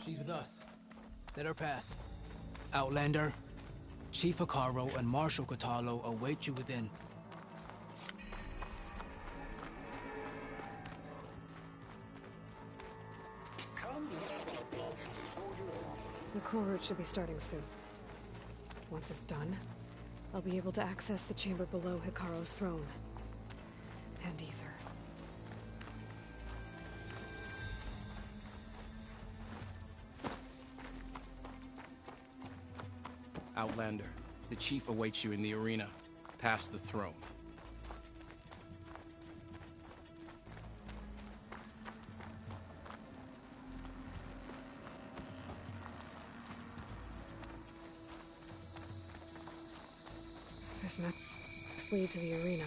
She's with us. Let her pass. Outlander, Chief Hekarro and Marshal Kotallo await you within. The Kulrut should be starting soon. Once it's done, I'll be able to access the chamber below Hekarro's throne. And AETHER. Outlander, the Chief awaits you in the arena, past the throne. This must lead to the arena.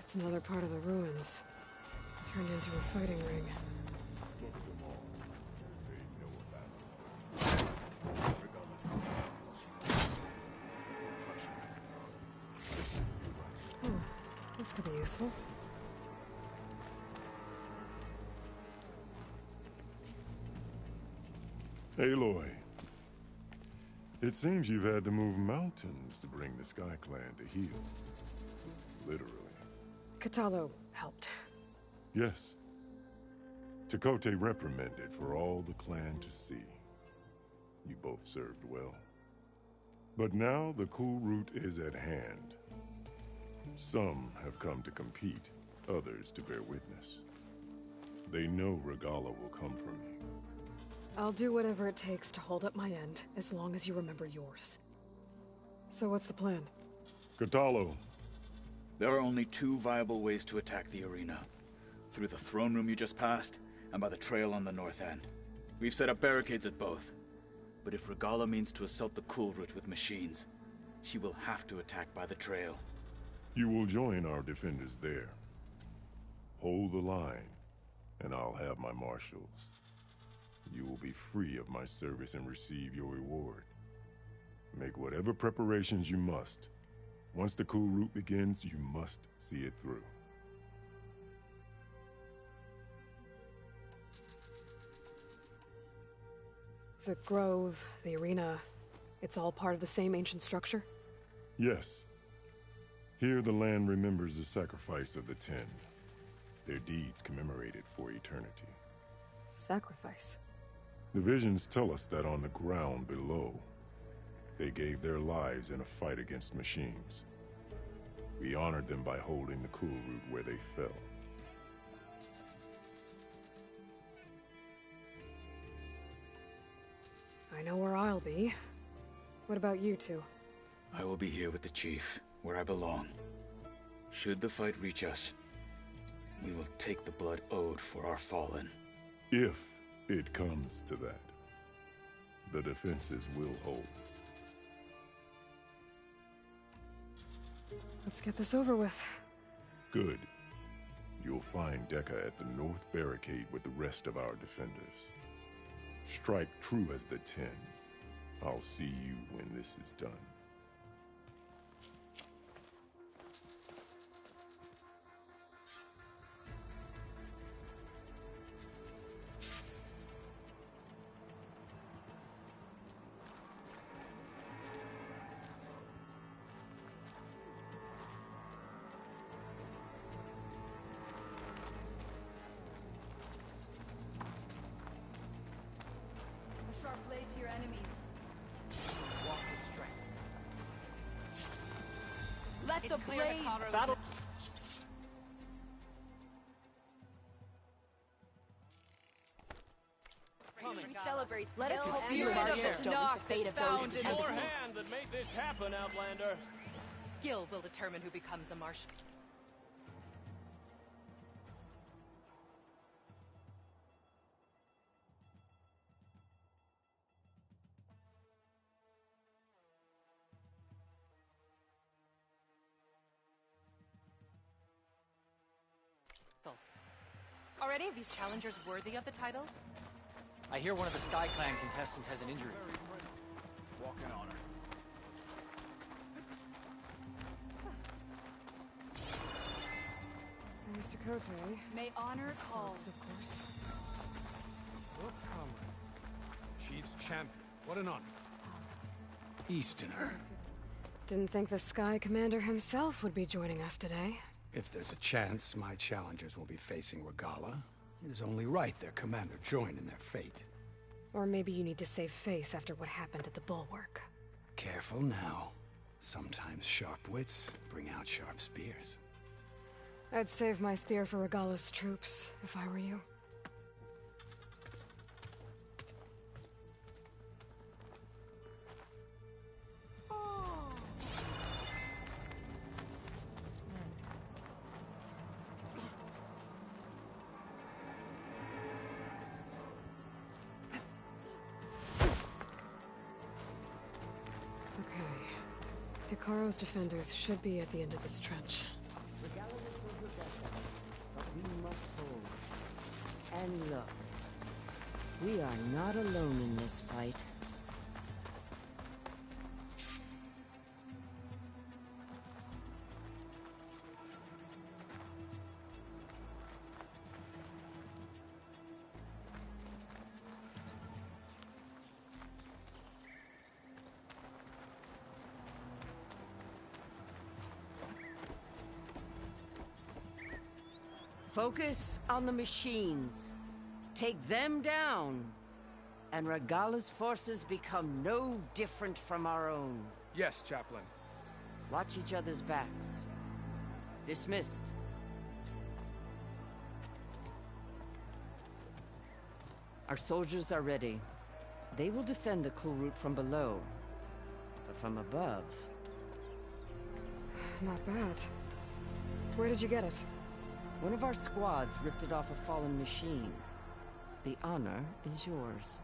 It's another part of the ruins, turned into a fighting ring. Look at them all. They know about it. This could be useful. Aloy. It seems you've had to move mountains to bring the Sky Clan to heel. Literally. Kotallo helped. Yes. Tekote reprimanded for all the clan to see. You both served well. But now the Kulrut is at hand. Some have come to compete, others to bear witness. They know Regalla will come for me. I'll do whatever it takes to hold up my end, as long as you remember yours. So what's the plan? Kotallo. There are only two viable ways to attack the arena. Through the throne room you just passed, and by the trail on the north end. We've set up barricades at both. But if Regalla means to assault the Kulrut with machines, she will have to attack by the trail. You will join our defenders there. Hold the line, and I'll have my marshals. You will be free of my service and receive your reward. Make whatever preparations you must. Once the Kulrut begins, you must see it through. The grove, the arena, it's all part of the same ancient structure? Yes. Here the land remembers the sacrifice of the Ten. Their deeds commemorated for eternity. Sacrifice? The visions tell us that on the ground below, they gave their lives in a fight against machines. We honored them by holding the Kulrut where they fell. I know where I'll be. What about you two? I will be here with the Chief, where I belong. Should the fight reach us, we will take the blood owed for our fallen. If it comes to that, the defenses will hold. Let's get this over with. Good. You'll find Dekka at the north barricade with the rest of our defenders. Strike true as the Ten. I'll see you when this is done. Let the brave battle. We celebrate Let us skill hope and you martial of the don't Tenakth the fate is of found those in who your listen. hand that made this happen, Outlander. Skill will determine who becomes a marshal. Are any of these challengers worthy of the title? I hear one of the Sky Clan contestants has an injury. Walk in on her. Mr. Kote. May honor call. Of course. Look, comrade. Chief's champion. What an honor. Easterner. Didn't think the Sky Commander himself would be joining us today. If there's a chance my challengers will be facing Regalla, it is only right their commander join in their fate. Or maybe you need to save face after what happened at the Bulwark. Careful now. Sometimes sharp wits bring out sharp spears. I'd save my spear for Regalla's troops, if I were you. Hekarro's defenders should be at the end of this trench. Regalla will look at them, but we must hold. And look, we are not alone in this fight. Focus on the machines. Take them down. And Regalla's forces become no different from our own. Yes, Chaplain. Watch each other's backs. Dismissed. Our soldiers are ready. They will defend the Kulrut from below. But from above... Not bad. Where did you get it? One of our squads ripped it off a fallen machine. The honor is yours.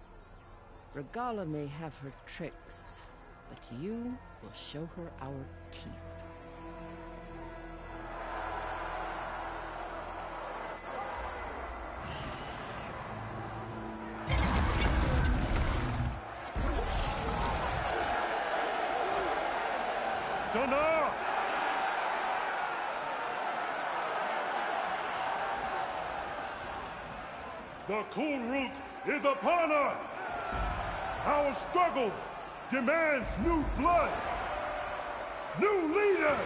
Regalla may have her tricks, but you will show her our teeth. Tenakth! The Kulrut is upon us! Our struggle demands new blood! New leaders!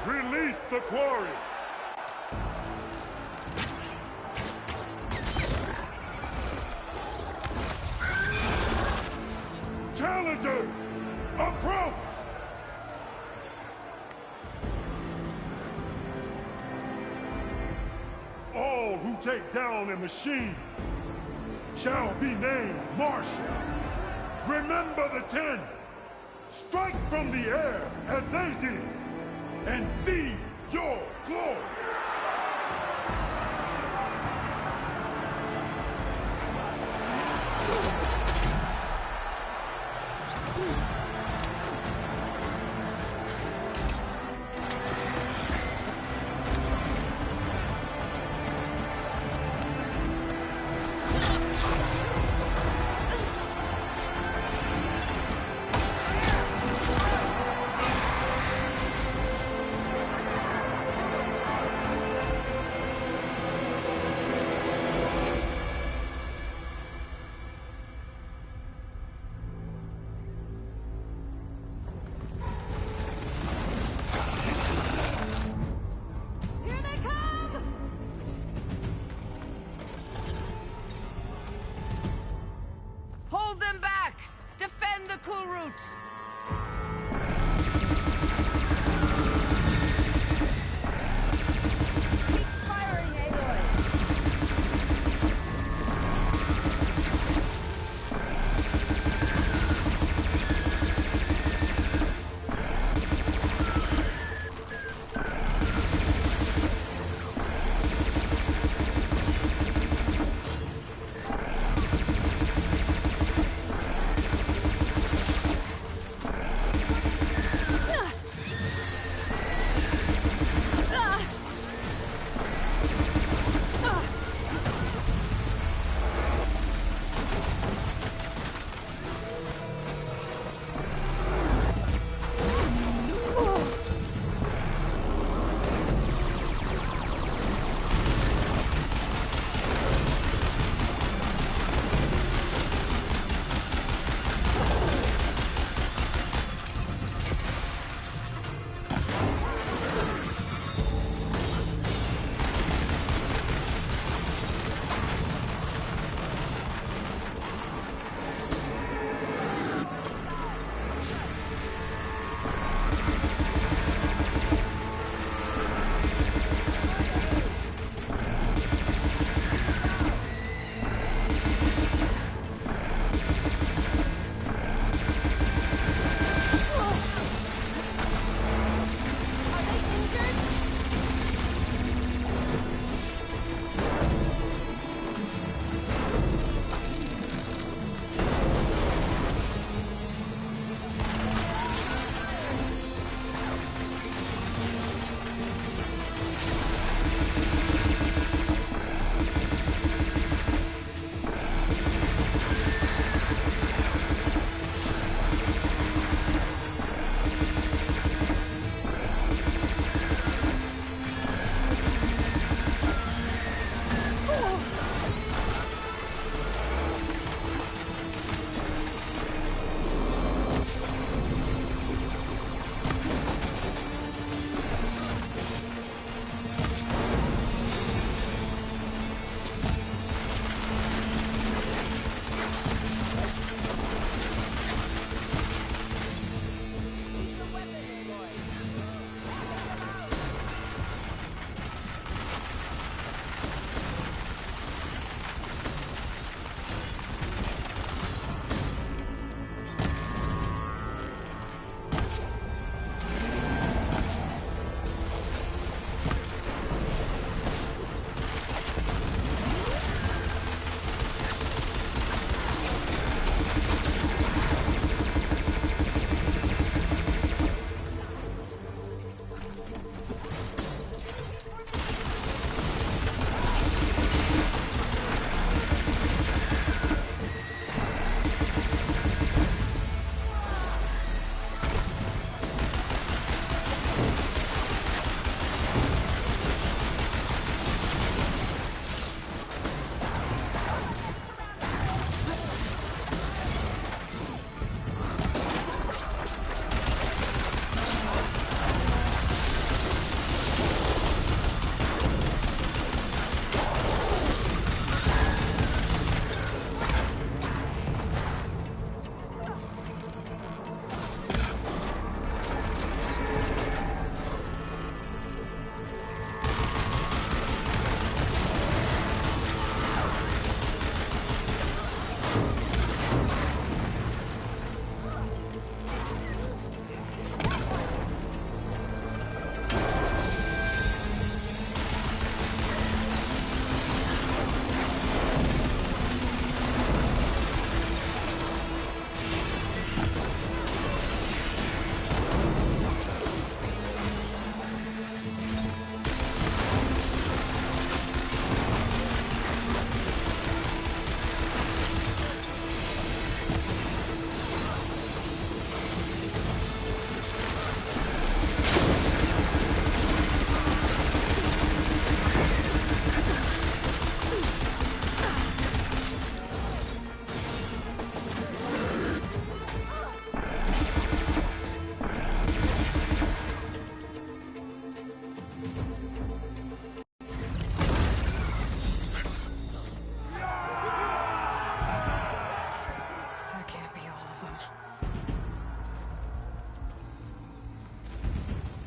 Release the quarry! Challengers, approach! All who take down a machine shall be named martial. Remember the 10. Strike from the air as they did, and seize your glory.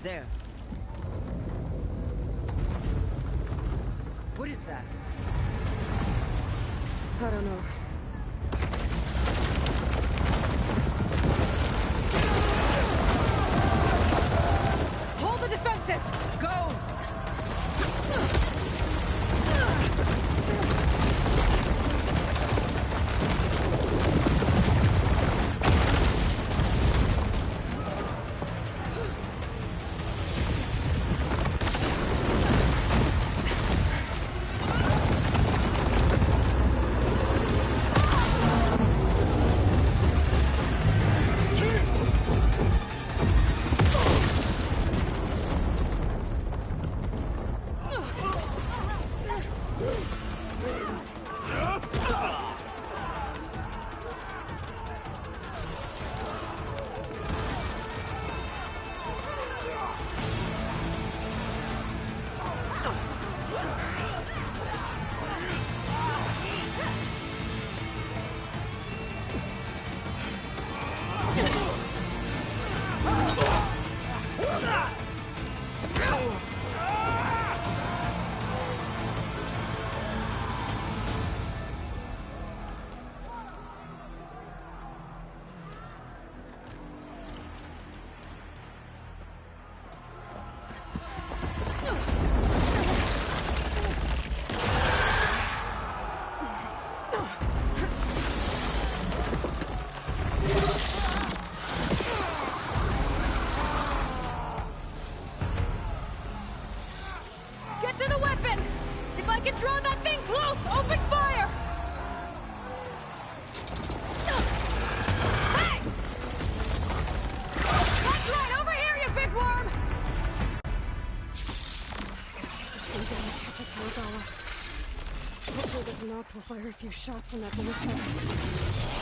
There. What is that? I don't know. Hold the defenses! Go! We'll fire a few shots from that ballista.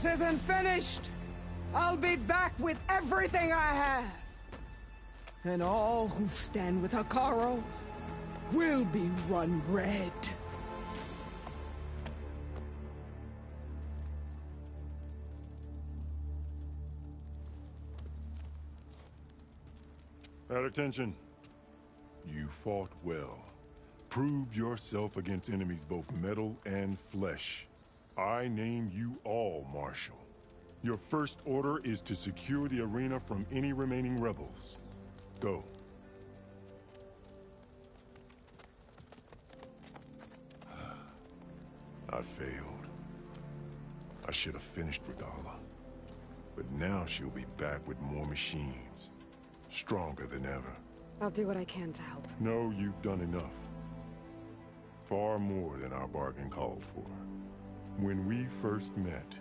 This isn't finished! I'll be back with everything I have! And all who stand with Hekarro will be run red. At attention. You fought well. Proved yourself against enemies both metal and flesh. I name you all Marshal. Your first order is to secure the arena from any remaining rebels. Go. I failed. I should have finished Regalla. But now she'll be back with more machines. Stronger than ever. I'll do what I can to help. No, you've done enough. Far more than our bargain called for. When we first met,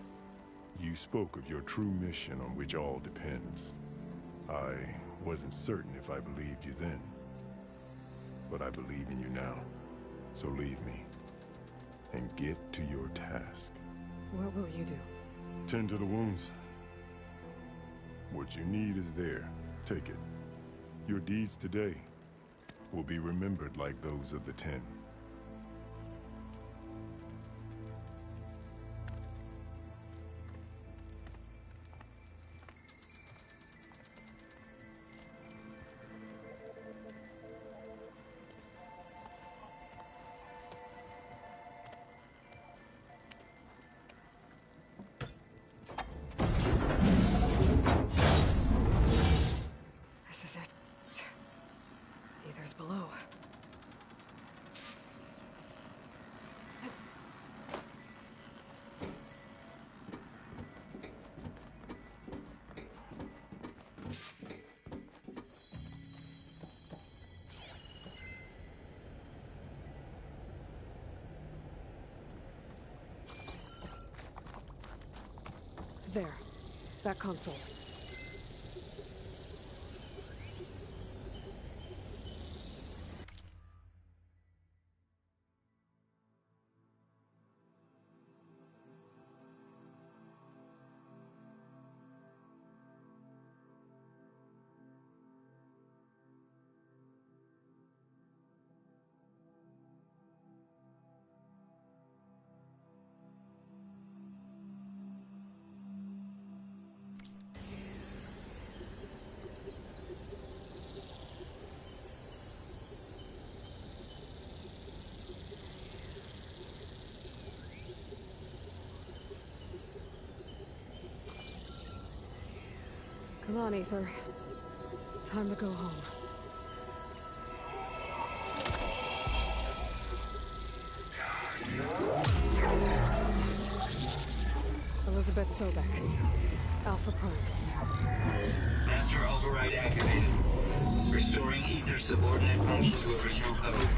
you spoke of your true mission on which all depends. I wasn't certain if I believed you then. But I believe in you now. So leave me. And get to your task. What will you do? Tend to the wounds. What you need is there. Take it. Your deeds today will be remembered like those of the 10. Below. There. That console. Come on, AETHER. Time to go home. Yes. Elizabeth Sobek. Alpha Prime. Master override activated. Restoring AETHER subordinate function to original code.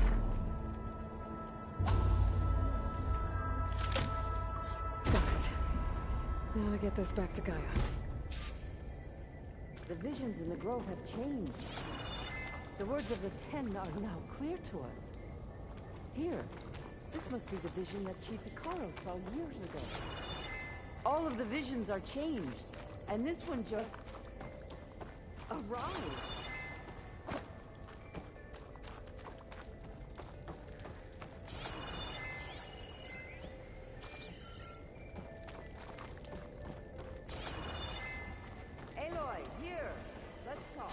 Now to get this back to Gaia. The visions in the grove have changed. The words of the Ten are now clear to us. Here, this must be the vision that Chief Hekarro saw years ago. All of the visions are changed, and this one just arrived. Aloy, here. Let's talk.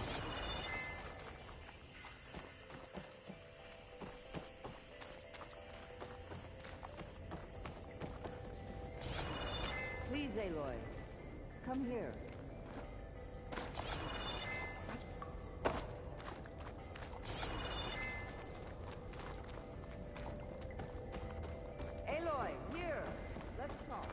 Please, Aloy. Come here. Aloy, here. Let's talk.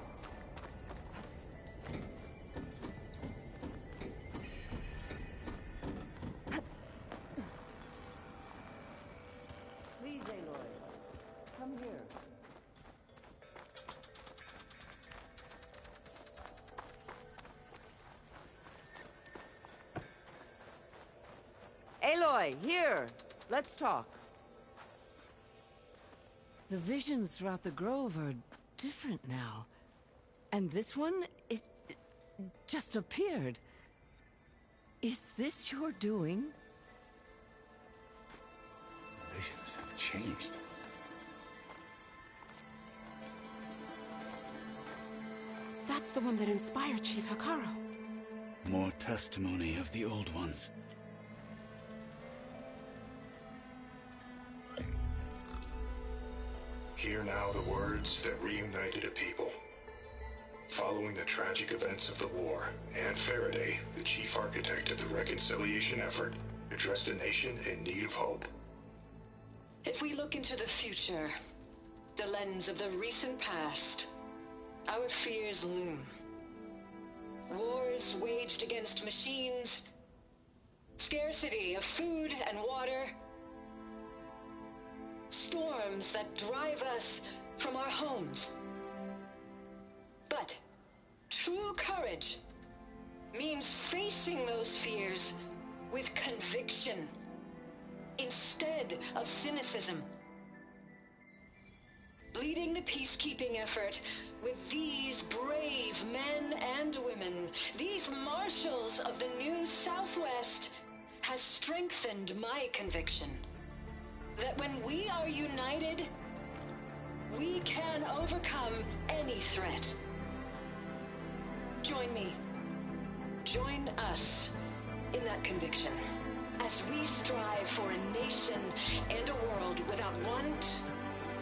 Please, Aloy. Come here. Aloy, here! Let's talk. The visions throughout the grove are different now. And this one, it just appeared. Is this your doing? Visions have changed. That's the one that inspired Chief Hekarro. More testimony of the old ones. Hear now the words that reunited a people. Following the tragic events of the war, Anne Faraday, the chief architect of the reconciliation effort, addressed a nation in need of hope. If we look into the future, the lens of the recent past, our fears loom. Wars waged against machines, scarcity of food and water, storms that drive us from our homes. But true courage means facing those fears with conviction instead of cynicism. Leading the peacekeeping effort with these brave men and women, these marshals of the new Southwest, has strengthened my conviction that when we are united, we can overcome any threat. Join me. Join us in that conviction as we strive for a nation and a world without want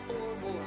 or war.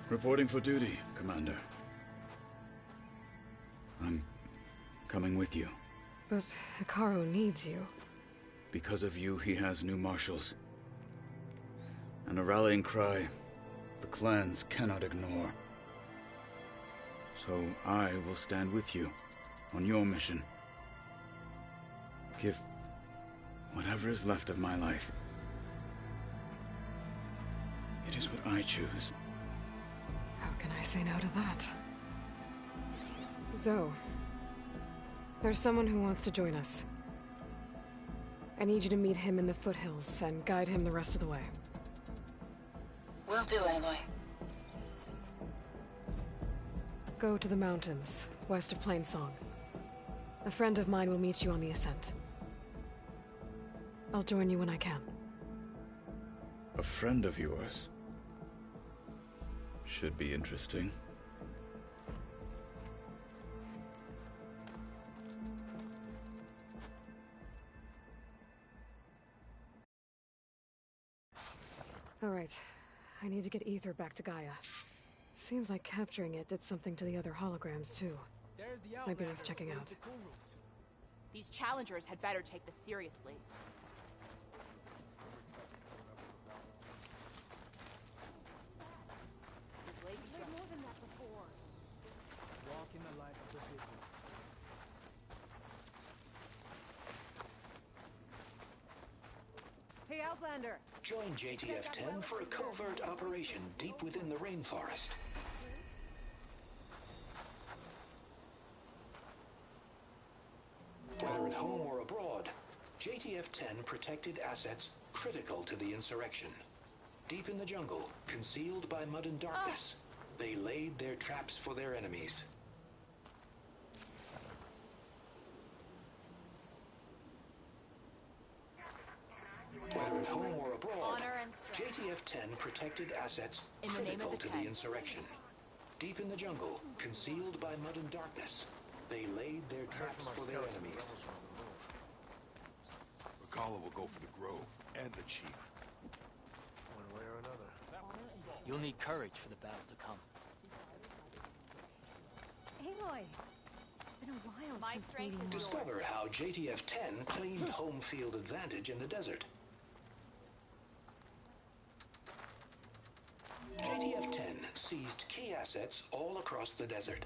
Reporting for duty, Commander. I'm coming with you. But Hekarro needs you. Because of you, he has new marshals. And a rallying cry the clans cannot ignore. So I will stand with you on your mission. Give whatever is left of my life. It is what I choose. How can I say no to that? Zoe, there's someone who wants to join us. I need you to meet him in the foothills and guide him the rest of the way. Will do, Aloy. Go to the mountains, west of Plainsong. A friend of mine will meet you on the ascent. I'll join you when I can. A friend of yours? Should be interesting. All right. I need to get Aether back to Gaia. Seems like capturing it did something to the other holograms, too. There's the Might be Outlander worth checking who out. saved the Kulrut. These challengers had better take this seriously. More than that before. Walk in the light of the vision. Hey, Outlander! Join JTF-10 for a covert operation deep within the rainforest. Whether at home or abroad, JTF-10 protected assets critical to the insurrection. Deep in the jungle, concealed by mud and darkness, they laid their traps for their enemies. Whether at home or abroad, JTF-10 protected assets critical to the insurrection. Deep in the jungle, concealed by mud and darkness, they laid their traps for their enemies. Regalla will go for the Grove and the Chief. One way or another. You'll need courage for the battle to come. Aloy! It's been a while My since strength is yours. Discover how JTF-10 claimed home field advantage in the desert. JTF-10 seized key assets all across the desert.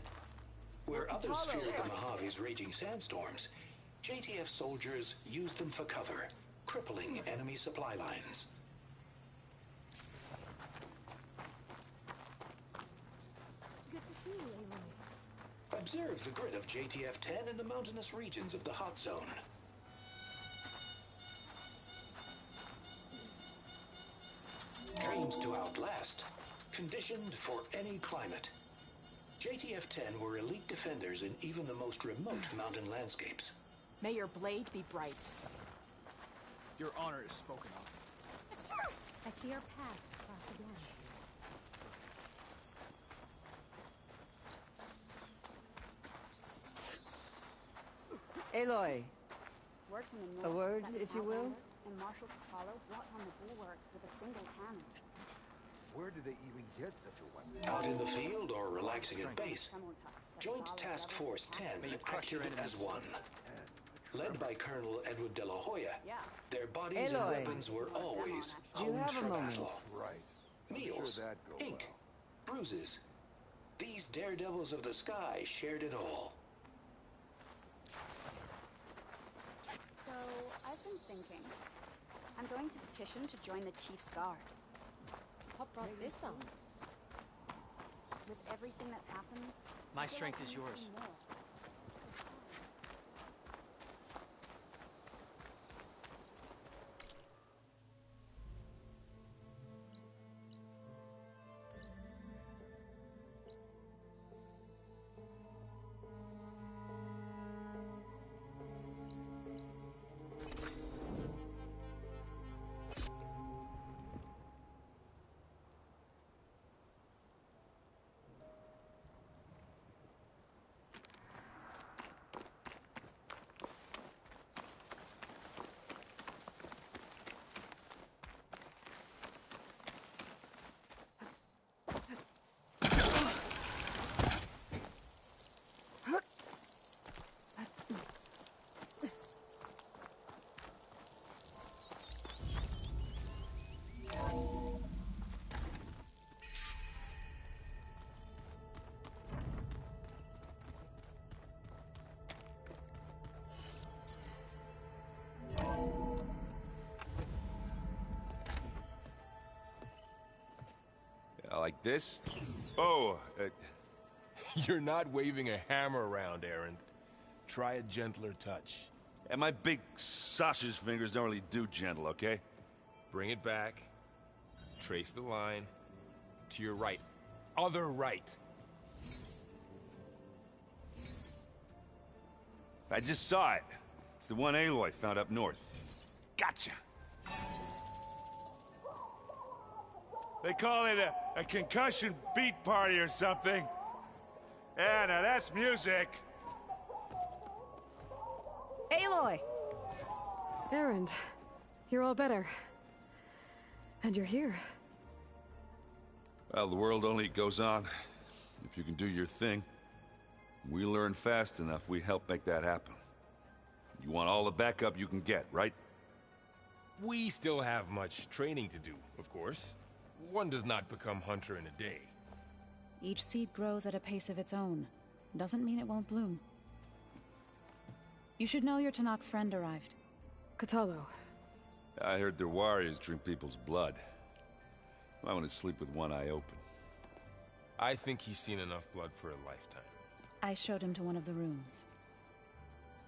Where others feared the Mojave's raging sandstorms, JTF soldiers used them for cover, crippling enemy supply lines. Good to see you, Aloy. Observe the grit of JTF-10 in the mountainous regions of the hot zone. Trained to outlast, conditioned for any climate. JTF-10 were elite defenders in even the most remote mountain landscapes. May your blade be bright. Your honor is spoken of. I see our paths cross again. Aloy, Working in a word, if you will? And Marshal Apollo brought on the bulwark with a single cannon. Where did they even get such a weapon? Out in the field or relaxing at base, Joint Task Force 10 acted as one. Led by Colonel Edward De La Hoya, their bodies and weapons were always honed for battle. Right. Meals, ink, bruises. These daredevils of the sky shared it all. So, I've been thinking. I'm going to petition to join the Chief's Guard. What brought this on? With everything that's happened, My I feel strength like is I need yours. some more. Like this? Oh, you're not waving a hammer around, Aaron. Try a gentler touch. And my big sausage fingers don't really do gentle, okay? Bring it back. Trace the line. To your right. Other right. I just saw it. It's the one Aloy found up north. Gotcha! They call it a concussion beat party or something. Yeah, now that's music. Aloy! Erend, you're all better. And you're here. Well, the world only goes on if you can do your thing. We learn fast enough, we help make that happen. You want all the backup you can get, right? We still have much training to do, of course. One does not become hunter in a day. Each seed grows at a pace of its own. Doesn't mean it won't bloom. You should know your Tenakth friend arrived. Kotallo. I heard their warriors drink people's blood. I want to sleep with one eye open. I think he's seen enough blood for a lifetime. I showed him to one of the rooms.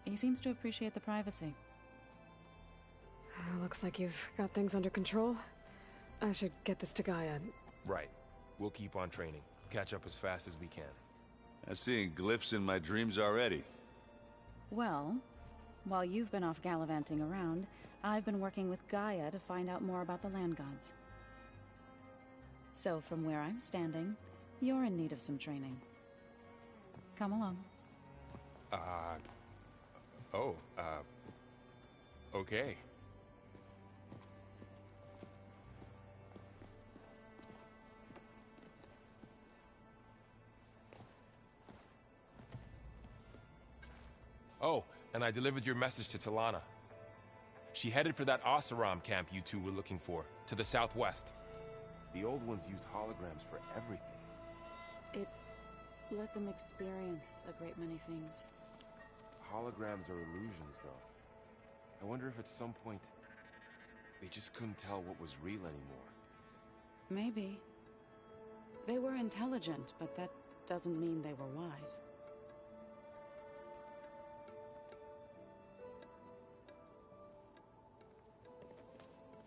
He seems to appreciate the privacy. Looks like you've got things under control. I should get this to Gaia. Right. We'll keep on training. Catch up as fast as we can. I'm seeing glyphs in my dreams already. Well, while you've been off gallivanting around, I've been working with Gaia to find out more about the land gods. So from where I'm standing, you're in need of some training. Come along. Okay. Oh, and I delivered your message to Talana. She headed for that Oseram camp you two were looking for, to the southwest. The old ones used holograms for everything. It let them experience a great many things. Holograms are illusions, though. I wonder if at some point they just couldn't tell what was real anymore. Maybe. They were intelligent, but that doesn't mean they were wise.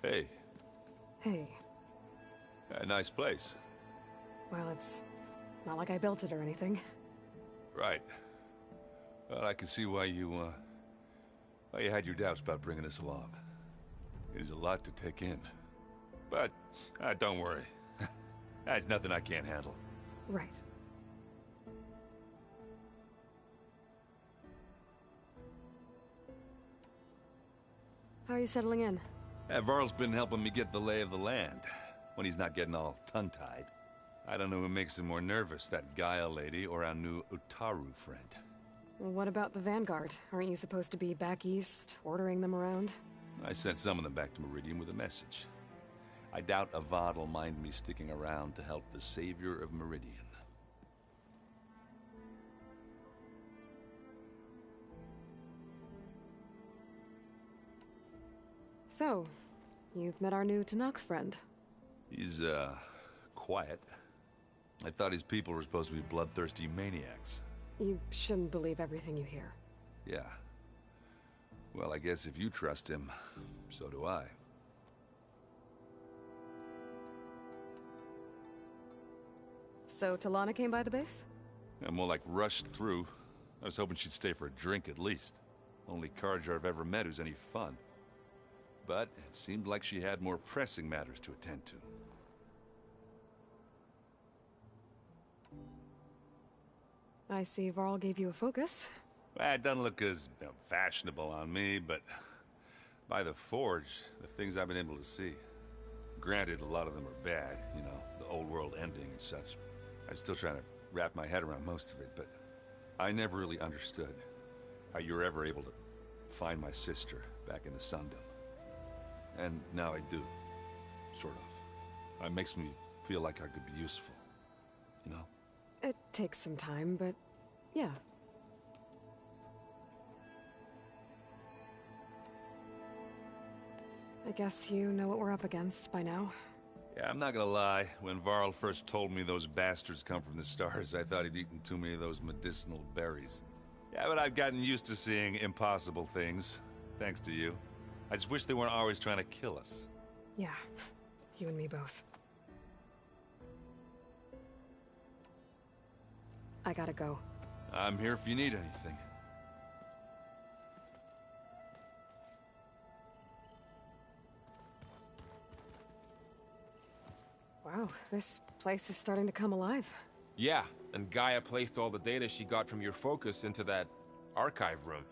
Hey. Hey. A nice place. Well, it's not like I built it or anything. Right. Well, I can see why you had your doubts about bringing us along. It is a lot to take in. But, don't worry. That's nothing I can't handle. Right. How are you settling in? Varl's been helping me get the lay of the land, when he's not getting all tongue-tied. I don't know who makes him more nervous, that Gaia lady or our new Utaru friend. Well, what about the Vanguard? Aren't you supposed to be back east, ordering them around? I sent some of them back to Meridian with a message. I doubt Avad will mind me sticking around to help the savior of Meridian. So, you've met our new Tenakth friend. He's, quiet. I thought his people were supposed to be bloodthirsty maniacs. You shouldn't believe everything you hear. Yeah. Well, I guess if you trust him, so do I. So, Talana came by the base? Yeah, more like rushed through. I was hoping she'd stay for a drink at least. Only Carja I've ever met who's any fun. But it seemed like she had more pressing matters to attend to. I see Varl gave you a focus. Well, it doesn't look as fashionable on me, but by the Forge, the things I've been able to see. Granted, a lot of them are bad, you know, the old world ending and such. I'm still trying to wrap my head around most of it, but I never really understood how you were ever able to find my sister back in the Sundom. And now I do, sort of. It makes me feel like I could be useful, you know? It takes some time, but yeah. I guess you know what we're up against by now. Yeah, I'm not gonna lie. When Varl first told me those bastards come from the stars, I thought he'd eaten too many of those medicinal berries. Yeah, but I've gotten used to seeing impossible things, thanks to you. I just wish they weren't always trying to kill us. Yeah, you and me both. I gotta go. I'm here if you need anything. Wow, this place is starting to come alive. Yeah, and Gaia placed all the data she got from your focus into that archive room.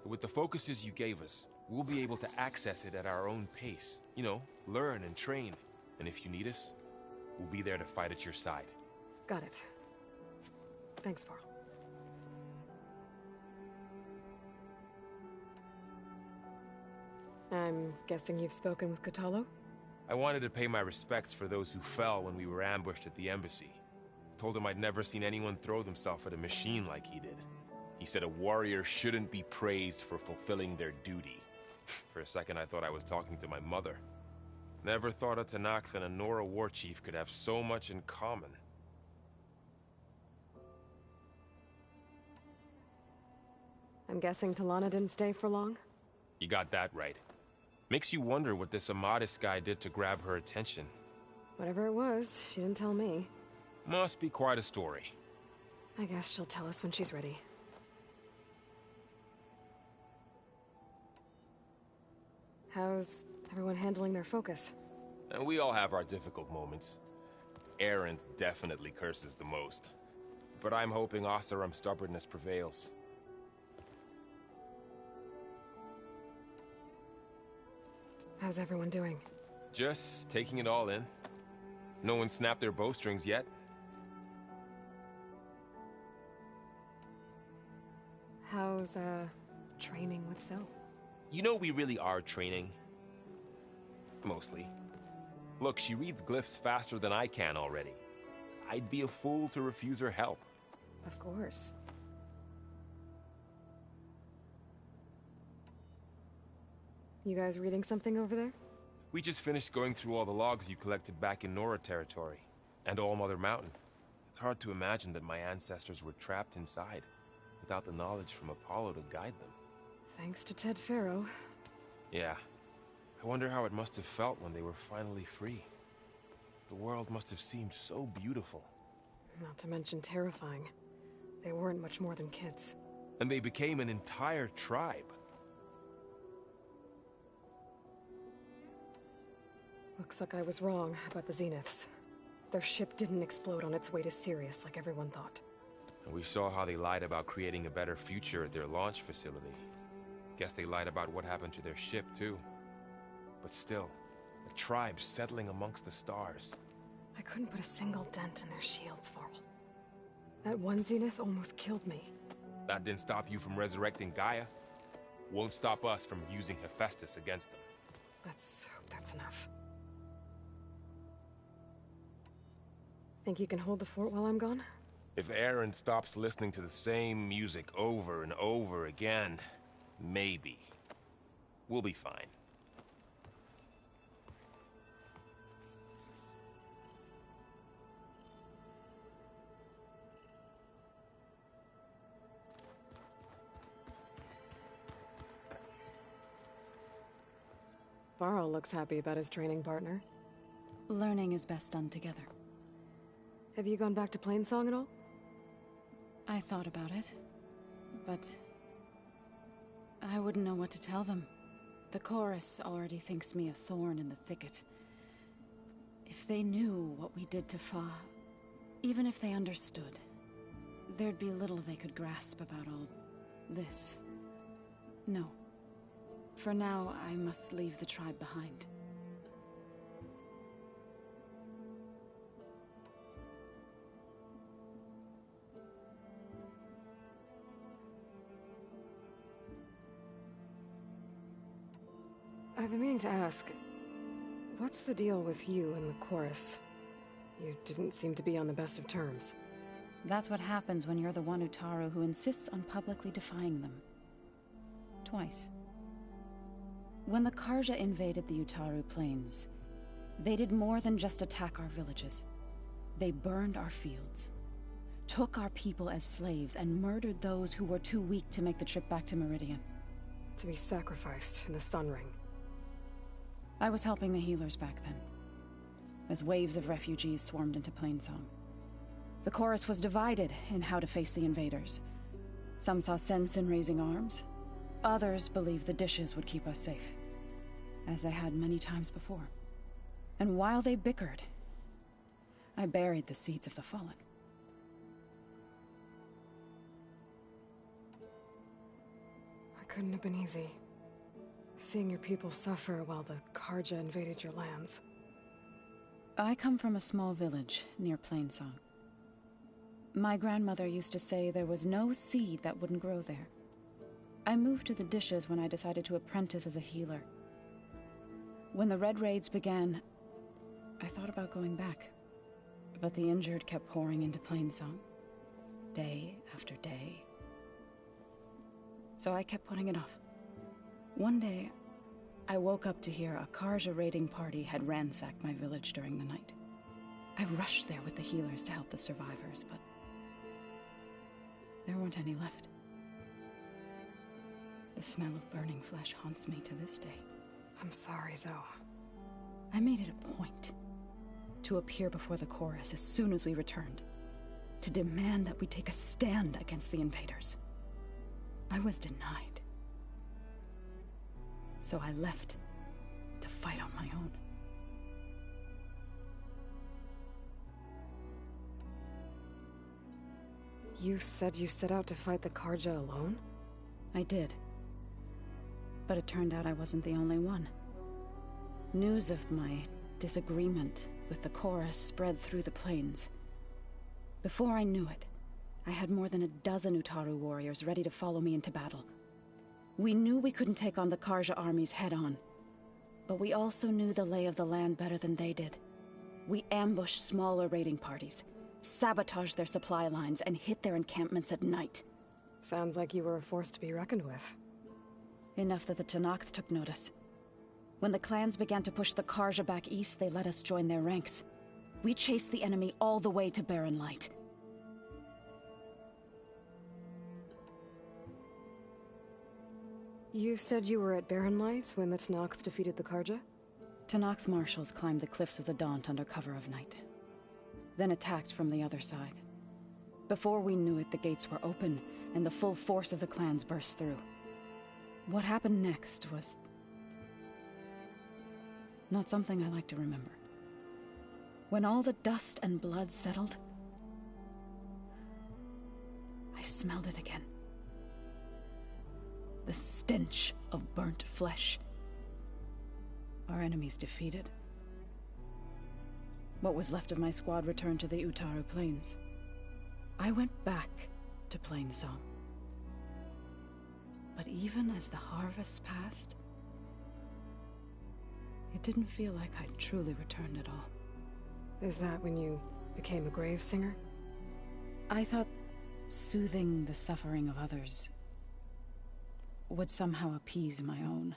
With the focuses you gave us, we'll be able to access it at our own pace. You know, learn and train. And if you need us, We'll be there to fight at your side. Got it. Thanks, Faro. I'm guessing you've spoken with Kotallo? I wanted to pay my respects for those who fell when we were ambushed at the embassy. Told him I'd never seen anyone throw themselves at a machine like he did. He said a warrior shouldn't be praised for fulfilling their duty. For a second I thought I was talking to my mother. Never thought a Tenakth and a Nora war chief could have so much in common. I'm guessing Talana didn't stay for long? You got that right. Makes you wonder what this Amadis guy did to grab her attention. Whatever it was, she didn't tell me. Must be quite a story. I guess she'll tell us when she's ready. How's everyone handling their focus? And we all have our difficult moments. Erend definitely curses the most. But I'm hoping Oseram's stubbornness prevails. How's everyone doing? Just taking it all in. No one snapped their bowstrings yet. How's, training with Zoe? You know we really are training. Mostly. Look, she reads glyphs faster than I can already. I'd be a fool to refuse her help. Of course. You guys reading something over there? We just finished going through all the logs you collected back in Nora territory, and All Mother Mountain. It's hard to imagine that my ancestors were trapped inside, without the knowledge from Apollo to guide them. Thanks to Ted Faro. Yeah. I wonder how it must have felt when they were finally free. The world must have seemed so beautiful. Not to mention terrifying. They weren't much more than kids. And they became an entire tribe. Looks like I was wrong about the Zeniths. Their ship didn't explode on its way to Sirius like everyone thought. And we saw how they lied about creating a better future at their launch facility. Guess they lied about what happened to their ship, too. But still, a tribe settling amongst the stars. I couldn't put a single dent in their shields, Varl. That one Zenith almost killed me. That didn't stop you from resurrecting Gaia. Won't stop us from using Hephaestus against them. Let's hope that's enough. Think you can hold the fort while I'm gone? If Erend stops listening to the same music over and over again, maybe. We'll be fine. Varl looks happy about his training partner. Learning is best done together. Have you gone back to Plainsong at all? I thought about it, but I wouldn't know what to tell them. The chorus already thinks me a thorn in the thicket. If they knew what we did to Fa, even if they understood, there'd be little they could grasp about all this. No. For now, I must leave the tribe behind. I've been meaning to ask, what's the deal with you and the chorus? You didn't seem to be on the best of terms. That's what happens when you're the one Utaru who insists on publicly defying them. Twice. When the Karja invaded the Utaru plains, they did more than just attack our villages. They burned our fields, took our people as slaves, and murdered those who were too weak to make the trip back to Meridian. To be sacrificed in the Sun Ring. I was helping the healers back then, as waves of refugees swarmed into Plainsong. The chorus was divided in how to face the invaders. Some saw sense in raising arms. Others believed the dishes would keep us safe, as they had many times before. And while they bickered, I buried the seeds of the fallen. It couldn't have been easy. Seeing your people suffer while the Karja invaded your lands. I come from a small village near Plainsong. My grandmother used to say there was no seed that wouldn't grow there. I moved to the dishes when I decided to apprentice as a healer. When the Red Raids began, I thought about going back. But the injured kept pouring into Plainsong, day after day. So I kept putting it off. One day, I woke up to hear a Karja raiding party had ransacked my village during the night. I rushed there with the healers to help the survivors, but there weren't any left. The smell of burning flesh haunts me to this day. I'm sorry, Zoe. I made it a point to appear before the chorus as soon as we returned, to demand that we take a stand against the invaders. I was denied. So I left to fight on my own. You said you set out to fight the Karja alone? I did. But it turned out I wasn't the only one. News of my disagreement with the chorus spread through the plains. Before I knew it, I had more than a dozen Utaru warriors ready to follow me into battle. We knew we couldn't take on the Karja armies head-on, but we also knew the lay of the land better than they did. We ambushed smaller raiding parties, sabotaged their supply lines, and hit their encampments at night. Sounds like you were a force to be reckoned with. Enough that the Tenakth took notice. When the clans began to push the Karja back east, they let us join their ranks. We chased the enemy all the way to Barren Light. You said you were at Barren Light when the Tenakth defeated the Karja? Tenakth marshals climbed the cliffs of the Daunt under cover of night, then attacked from the other side. Before we knew it, the gates were open, and the full force of the clans burst through. What happened next was not something I like to remember. When all the dust and blood settled, I smelled it again. The stench of burnt flesh. Our enemies defeated. What was left of my squad returned to the Utaru Plains. I went back to Plainsong. But even as the harvest passed, it didn't feel like I'd truly returned at all. Is that when you became a grave singer? I thought soothing the suffering of others would somehow appease my own.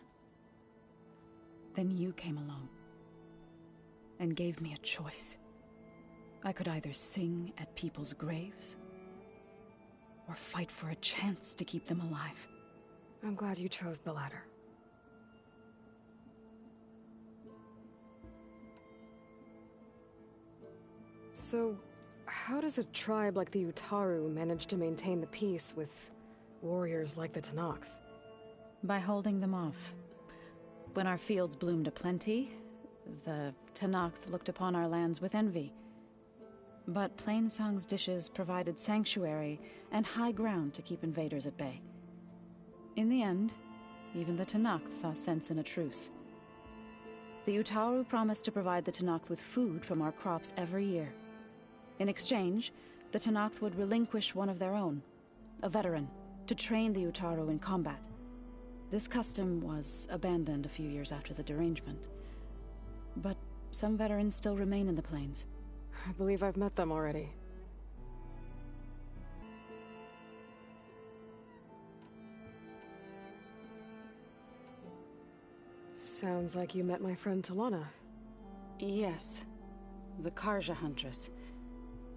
Then you came along and gave me a choice. I could either sing at people's graves or fight for a chance to keep them alive. I'm glad you chose the latter. So, how does a tribe like the Utaru manage to maintain the peace with warriors like the Tenakth? By holding them off. When our fields bloomed aplenty, the Tenakth looked upon our lands with envy. But Plainsong's dishes provided sanctuary and high ground to keep invaders at bay. In the end, even the Tenakth saw sense in a truce. The Utaru promised to provide the Tenakth with food from our crops every year. In exchange, the Tenakth would relinquish one of their own, a veteran, to train the Utaru in combat. This custom was abandoned a few years after the derangement. But some veterans still remain in the plains. I believe I've met them already. Sounds like you met my friend Talana. Yes. The Karja huntress.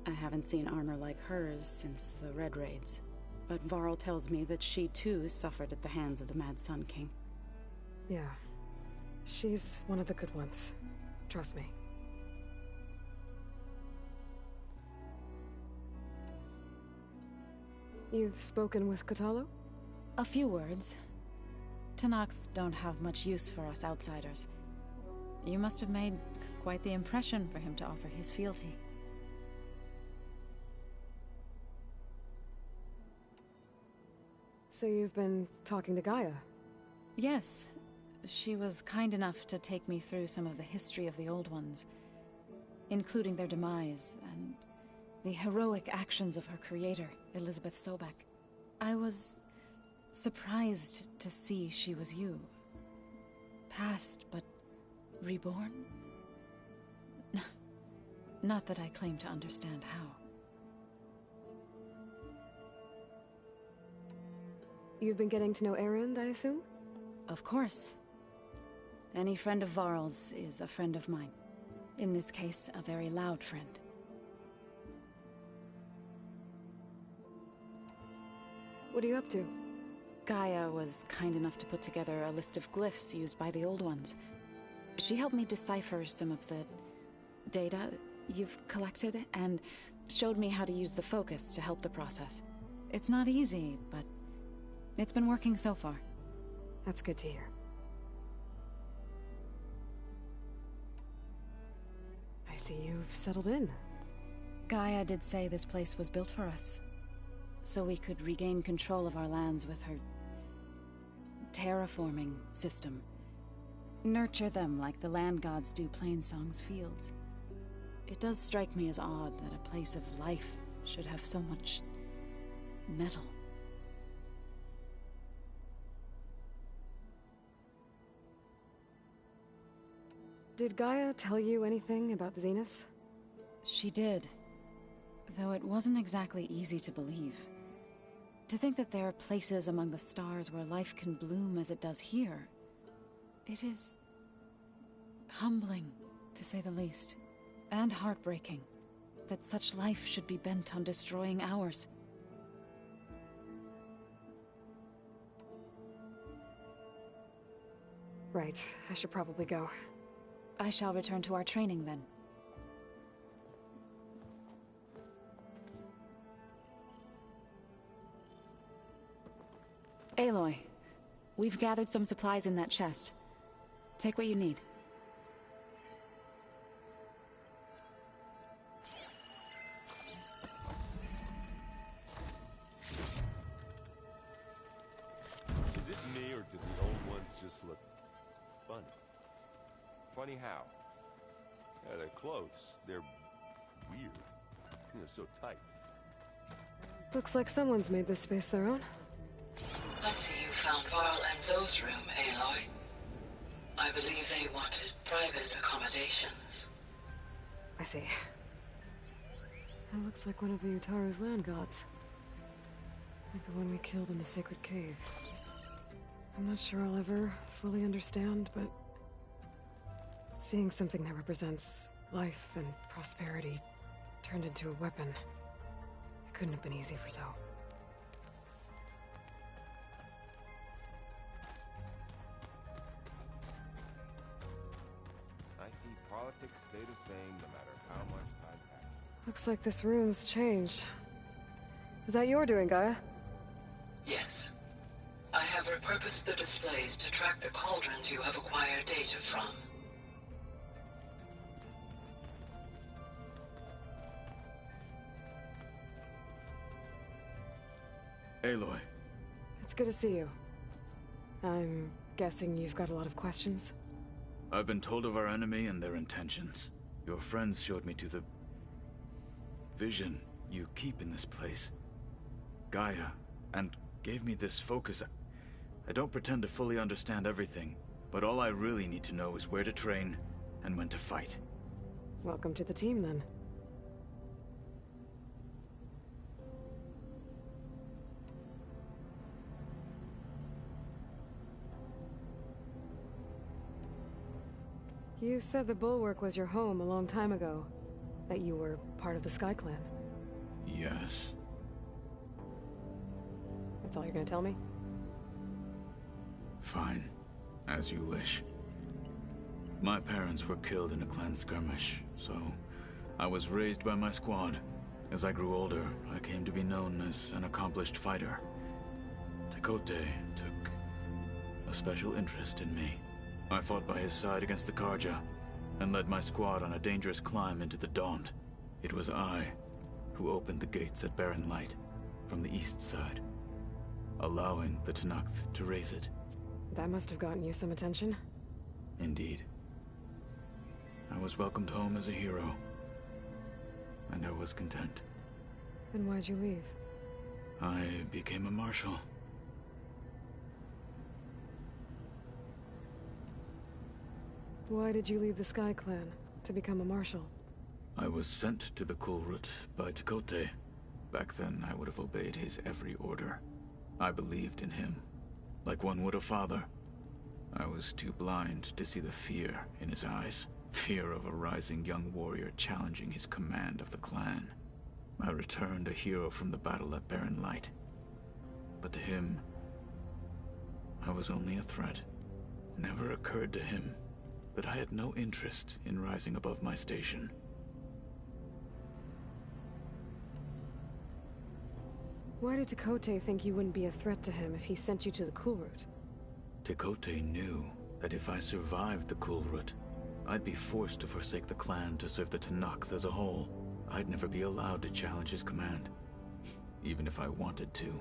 I haven't seen armor like hers since the Red Raids. But Varl tells me that she too suffered at the hands of the Mad Sun King. Yeah. She's one of the good ones. Trust me. You've spoken with Kotallo? A few words. Tenakth don't have much use for us outsiders. You must have made quite the impression for him to offer his fealty. So you've been talking to Gaia? Yes. She was kind enough to take me through some of the history of the Old Ones. including their demise and the heroic actions of her creator, Elizabeth Sobek. I was surprised to see she was you. Past, but reborn? Not that I claim to understand how. You've been getting to know Erend, I assume? Of course. Any friend of Varl's is a friend of mine. In this case, a very loud friend. What are you up to? Gaia was kind enough to put together a list of glyphs used by the Old Ones. She helped me decipher some of the data you've collected, and showed me how to use the focus to help the process. It's not easy, but it's been working so far. That's good to hear. I see you've settled in. Gaia did say this place was built for us, so we could regain control of our lands with her terraforming system. Nurture them like the land gods do Plainsong's fields. It does strike me as odd that a place of life should have so much metal. Did Gaia tell you anything about the Zeniths? She did, though it wasn't exactly easy to believe. To think that there are places among the stars where life can bloom as it does here, it is humbling, to say the least, and heartbreaking that such life should be bent on destroying ours. Right, I should probably go. I shall return to our training then. Aloy, we've gathered some supplies in that chest. Take what you need. Is it me, or did the old ones just look funny? Funny how? Yeah, they're close. They're weird. They're so tight. Looks like someone's made this space their own. I see you found Varl and Zoe's room, Aloy. I believe they wanted private accommodations. I see. That looks like one of the Utaru's land gods. Like the one we killed in the sacred cave. I'm not sure I'll ever fully understand, but seeing something that represents life and prosperity turned into a weapon, it couldn't have been easy for Zoe. I see politics stay the same no matter how much time passes. Looks like this room's changed. Is that your doing, Gaia? Yes. I have repurposed the displays to track the cauldrons you have acquired data from. Aloy. It's good to see you. I'm guessing you've got a lot of questions? I've been told of our enemy and their intentions. Your friends showed me to the vision you keep in this place, Gaia, and gave me this focus. I don't pretend to fully understand everything, but all I really need to know is where to train and when to fight. Welcome to the team, then. You said the Bulwark was your home a long time ago. That you were part of the Sky Clan. Yes. That's all you're gonna tell me? Fine. As you wish. My parents were killed in a clan skirmish, so I was raised by my squad. As I grew older, I came to be known as an accomplished fighter. Tenakth took a special interest in me. I fought by his side against the Karja, and led my squad on a dangerous climb into the Daunt. It was I who opened the gates at Barren Light, from the east side, allowing the Tenakth to raise it. That must have gotten you some attention. Indeed. I was welcomed home as a hero, and I was content. Then why'd you leave? I became a marshal. Why did you leave the Sky Clan to become a marshal? I was sent to the Kulrut by Tenakth. Back then, I would have obeyed his every order. I believed in him, like one would a father. I was too blind to see the fear in his eyes. Fear of a rising young warrior challenging his command of the clan. I returned a hero from the battle at Barren Light. But to him, I was only a threat. Never occurred to him that I had no interest in rising above my station. Why did Tenakth think you wouldn't be a threat to him if he sent you to the Kulrut? Tenakth knew that if I survived the Kulrut, I'd be forced to forsake the clan to serve the Tenakth as a whole. I'd never be allowed to challenge his command, even if I wanted to.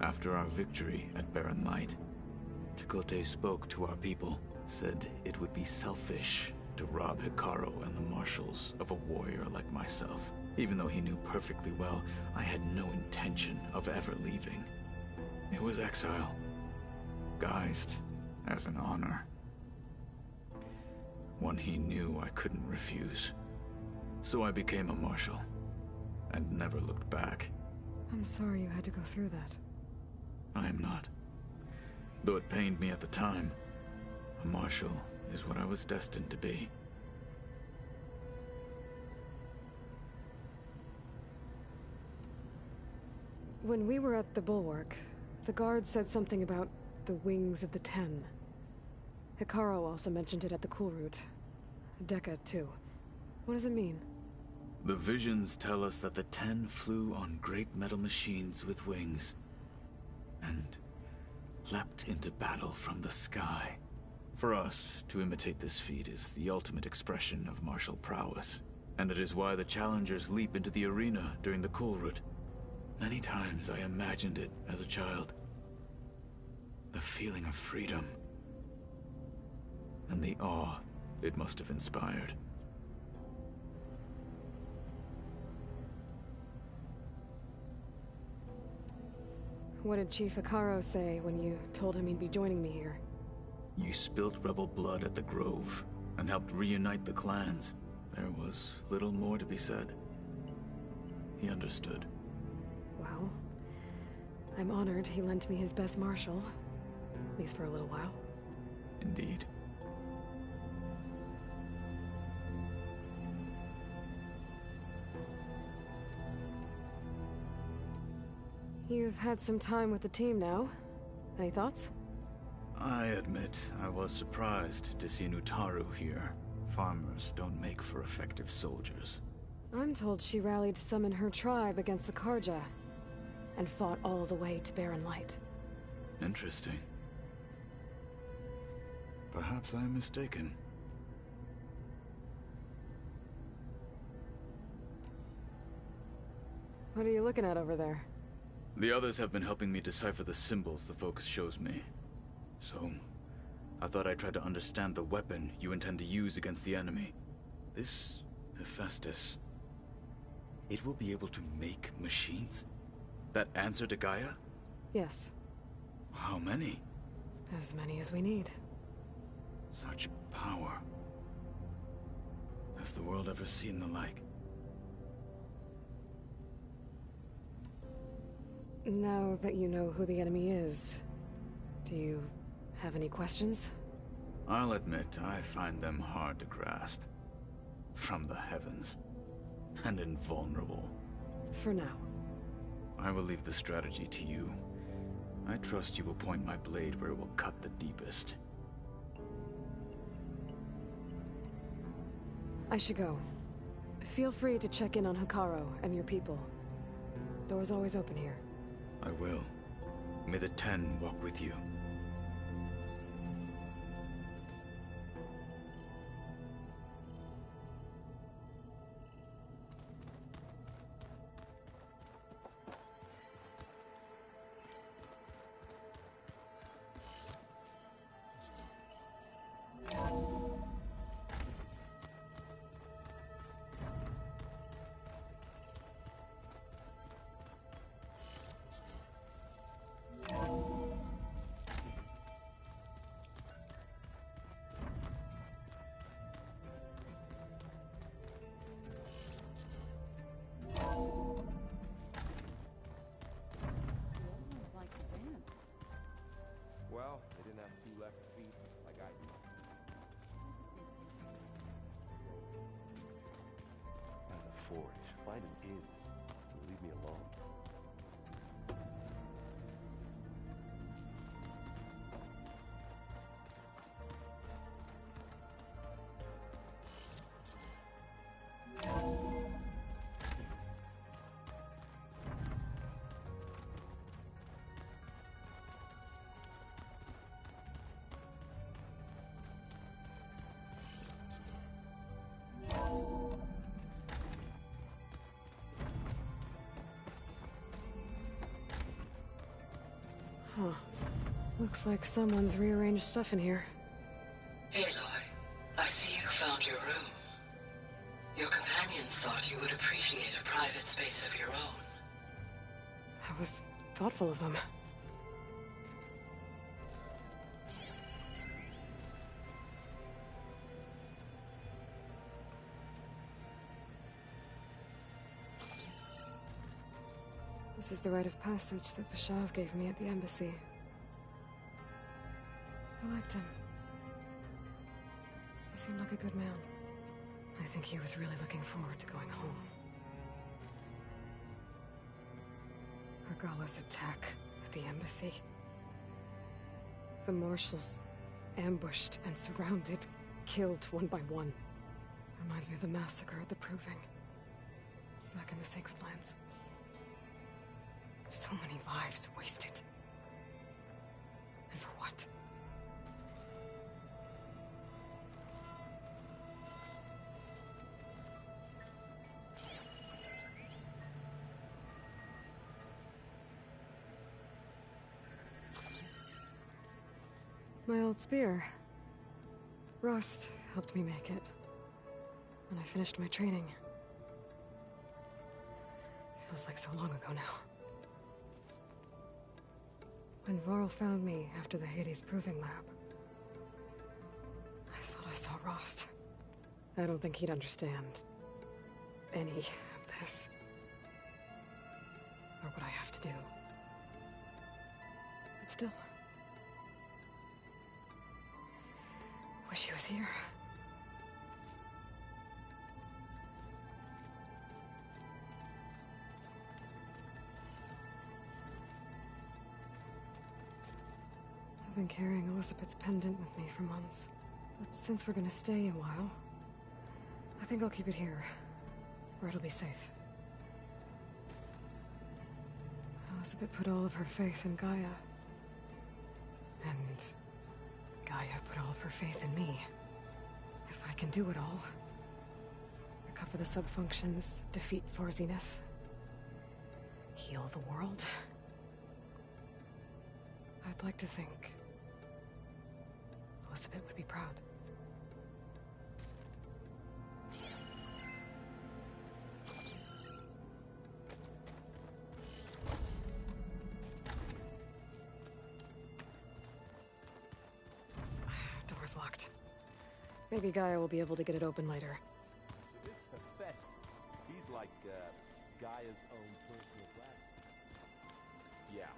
After our victory at Barren Light, Tenakth spoke to our people, said it would be selfish to rob Hekarro and the marshals of a warrior like myself. Even though he knew perfectly well I had no intention of ever leaving. It was exile, guised as an honor. One he knew I couldn't refuse. So I became a marshal, and never looked back. I'm sorry you had to go through that. I am not. Though it pained me at the time, a marshal is what I was destined to be. When we were at the Bulwark, the guard said something about the Wings of the Ten. Hekarro also mentioned it at the Kulrut. Dekka, too. What does it mean? The visions tell us that the Ten flew on great metal machines with wings, and leapt into battle from the sky. For us, to imitate this feat is the ultimate expression of martial prowess, and it is why the challengers leap into the arena during the Kulrut. Many times I imagined it as a child. The feeling of freedom, and the awe it must have inspired. What did Chief Hekarro say when you told him he'd be joining me here? You spilled rebel blood at the Grove, and helped reunite the clans. There was little more to be said. He understood. Well, I'm honored he lent me his best marshal. At least for a little while. Indeed. You've had some time with the team now. Any thoughts? I admit I was surprised to see Nutaru here. Farmers don't make for effective soldiers. I'm told she rallied some in her tribe against the Karja, and fought all the way to Barren Light. Interesting. Perhaps I am mistaken. What are you looking at over there? The others have been helping me decipher the symbols the Focus shows me. So, I thought I'd try to understand the weapon you intend to use against the enemy. This Hephaestus, it will be able to make machines? That answer to Gaia? Yes. How many? As many as we need. Such power. Has the world ever seen the like? Now that you know who the enemy is, do you have any questions? I'll admit, I find them hard to grasp. From the heavens. And invulnerable. For now. I will leave the strategy to you. I trust you will point my blade where it will cut the deepest. I should go. Feel free to check in on Hekarro and your people. Door's always open here. I will. May the Ten walk with you. find an inn. Leave me alone. Huh. Looks like someone's rearranged stuff in here. Aloy, I see you found your room. Your companions thought you would appreciate a private space of your own. That was thoughtful of them. This is the rite of passage that Bashav gave me at the embassy. I liked him. He seemed like a good man. I think he was really looking forward to going home. Regalla's attack at the embassy. The marshals ambushed and surrounded, killed one by one. Reminds me of the massacre at the Proving. Back in the Sacred Lands. So many lives wasted. And for what? My old spear. Rust helped me make it. When I finished my training. Feels like so long ago now. When Varl found me after the Hades Proving Lab, I thought I saw Rost. I don't think he'd understand any of this. Or what I have to do. But still. Wish he was here. I've been carrying Elizabeth's pendant with me for months. But since we're gonna stay a while, I think I'll keep it here, where it'll be safe. Elizabeth put all of her faith in Gaia. And Gaia put all of her faith in me. If I can do it all, recover the subfunctions, defeat Far Zenith, heal the world, I'd like to think Elizabeth would be proud. Door's locked. Maybe Gaia will be able to get it open later. This Hephaestus, he's like Gaia's own personal black. Yeah,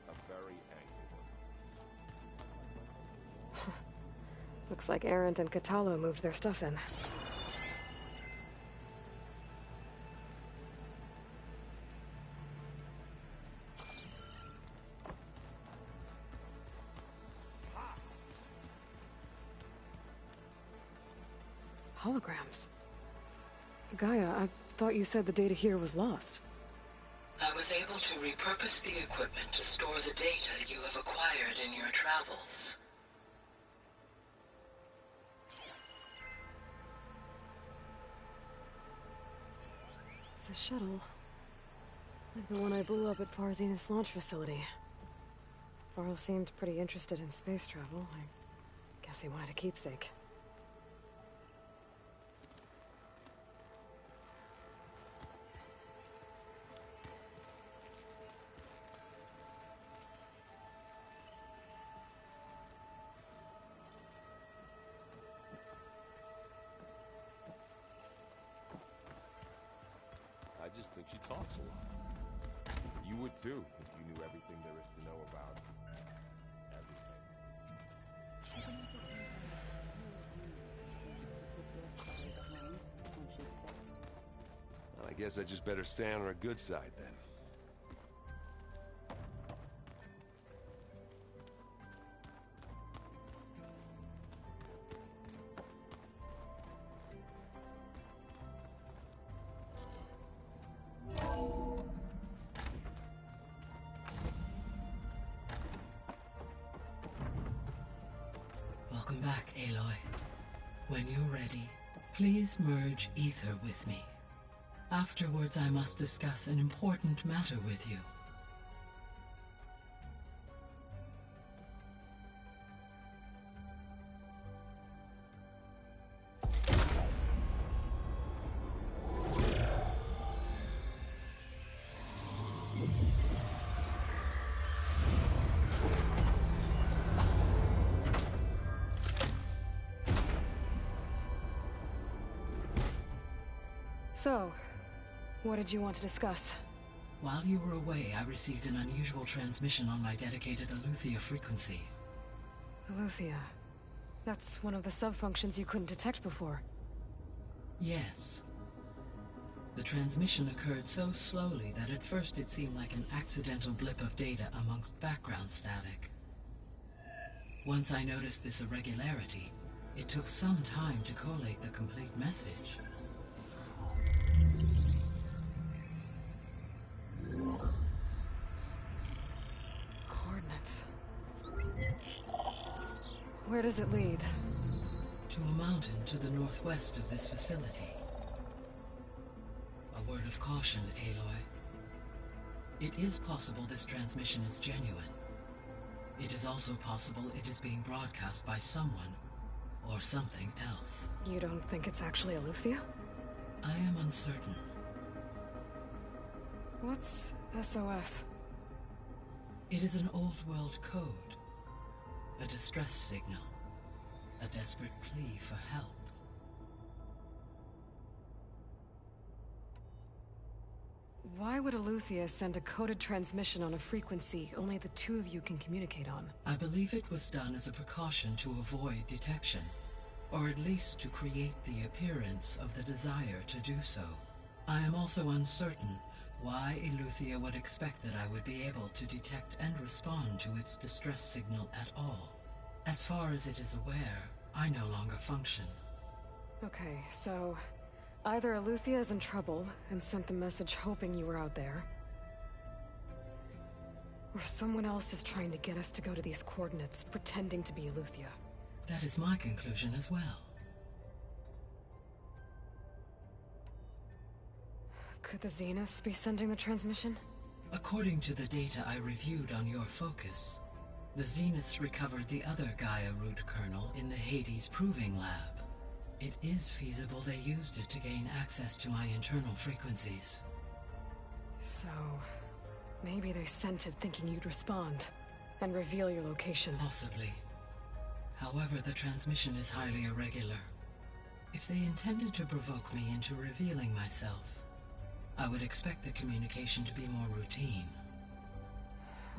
a very angry one. Looks like Arendt and Katalo moved their stuff in. Holograms. Gaia, I thought you said the data here was lost. I was able to repurpose the equipment to store the data you have acquired in your travels. It's a shuttle. Like the one I blew up at Far Zenith's launch facility. Varl seemed pretty interested in space travel. I guess he wanted a keepsake. I just think she talks a lot. You would too, if you knew everything there is to know about everything. Well, I I guess I just better stay on our good side then. Welcome back, Aloy. When you're ready, please merge AETHER with me. Afterwards, I must discuss an important matter with you. So, what did you want to discuss? While you were away, I received an unusual transmission on my dedicated AETHER frequency. AETHER. That's one of the sub-functions you couldn't detect before. Yes. The transmission occurred so slowly that at first it seemed like an accidental blip of data amongst background static. Once I noticed this irregularity, it took some time to collate the complete message. Coordinates. Where does it lead? To a mountain to the northwest of this facility. A word of caution, Aloy. It is possible this transmission is genuine. It is also possible it is being broadcast by someone or something else. You don't think it's actually AETHER? I am uncertain. What's SOS? It is an old-world code. A distress signal. A desperate plea for help. Why would AETHER send a coded transmission on a frequency only the two of you can communicate on? I believe it was done as a precaution to avoid detection, or at least to create the appearance of the desire to do so. I am also uncertain why AETHER would expect that I would be able to detect and respond to its distress signal at all. As far as it is aware, I no longer function. Okay, so either AETHER is in trouble and sent the message hoping you were out there, or someone else is trying to get us to go to these coordinates, pretending to be AETHER. That is my conclusion as well. Could the Zeniths be sending the transmission? According to the data I reviewed on your focus, the Zeniths recovered the other GAIA root kernel in the Hades Proving Lab. It is feasible they used it to gain access to my internal frequencies. So, maybe they sent it thinking you'd respond and reveal your location. Possibly. However, the transmission is highly irregular. If they intended to provoke me into revealing myself, I would expect the communication to be more routine.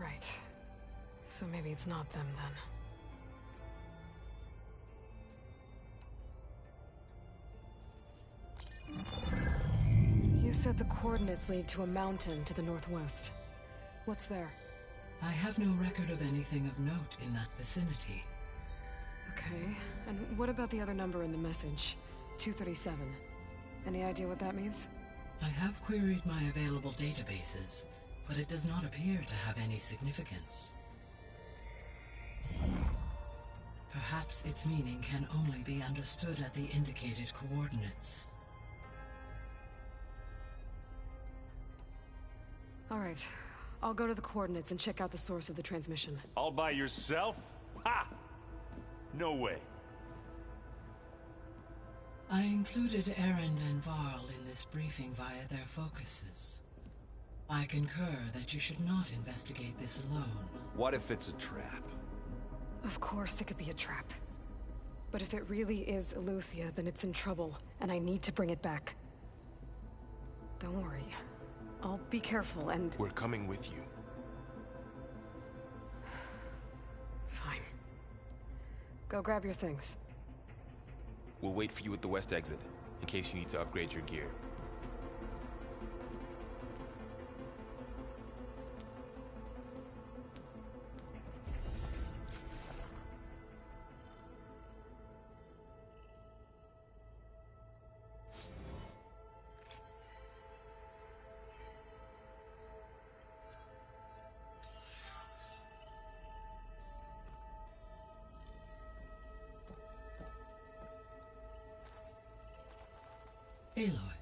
Right. So maybe it's not them then. You said the coordinates lead to a mountain to the northwest. What's there? I have no record of anything of note in that vicinity. Okay, and what about the other number in the message? 237. Any idea what that means? I have queried my available databases, but it does not appear to have any significance. Perhaps its meaning can only be understood at the indicated coordinates. All right, I'll go to the coordinates and check out the source of the transmission. All by yourself? Ha! No way. I included Erend and Varl in this briefing via their focuses. I concur that you should not investigate this alone. What if it's a trap? Of course it could be a trap. But if it really is AETHER, then it's in trouble, and I need to bring it back. Don't worry. I'll be careful and... We're coming with you. Fine. Go grab your things. We'll wait for you at the west exit, in case you need to upgrade your gear. Aloy.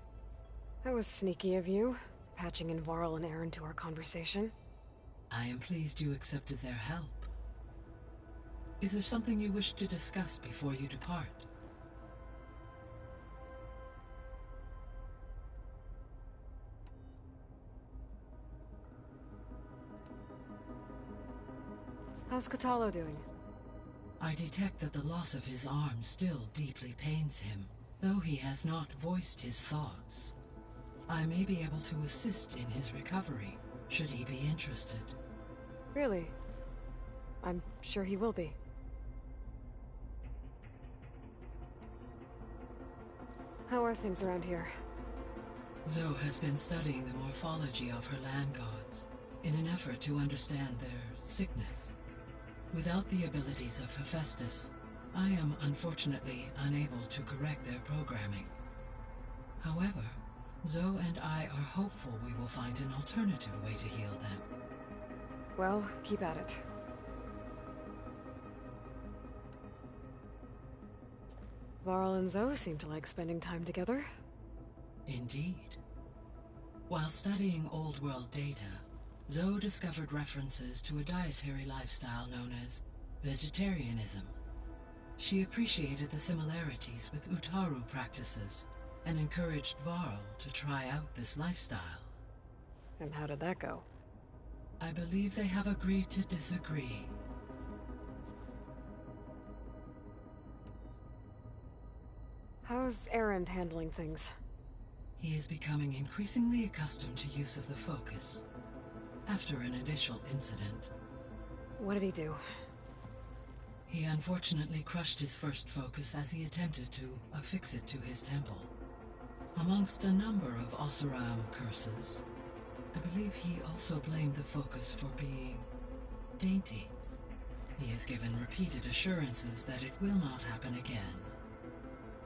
That was sneaky of you, patching in Varl and Aaron to our conversation. I am pleased you accepted their help. Is there something you wish to discuss before you depart? How's Kotallo doing? I detect that the loss of his arm still deeply pains him, though he has not voiced his thoughts. I may be able to assist in his recovery, should he be interested. Really? I'm sure he will be. How are things around here? Zoe has been studying the morphology of her land gods in an effort to understand their sickness. Without the abilities of Hephaestus, I am unfortunately unable to correct their programming. However, Zoe and I are hopeful we will find an alternative way to heal them. Well, keep at it. Varl and Zoe seem to like spending time together. Indeed. While studying old world data, Zoe discovered references to a dietary lifestyle known as vegetarianism. She appreciated the similarities with Utaru practices and encouraged Varl to try out this lifestyle. And how did that go? I believe they have agreed to disagree. How's Aaron handling things? He is becoming increasingly accustomed to use of the focus, after an initial incident. What did he do? He unfortunately crushed his first focus as he attempted to affix it to his temple. Amongst a number of Oseram curses, I believe he also blamed the focus for being dainty. He has given repeated assurances that it will not happen again.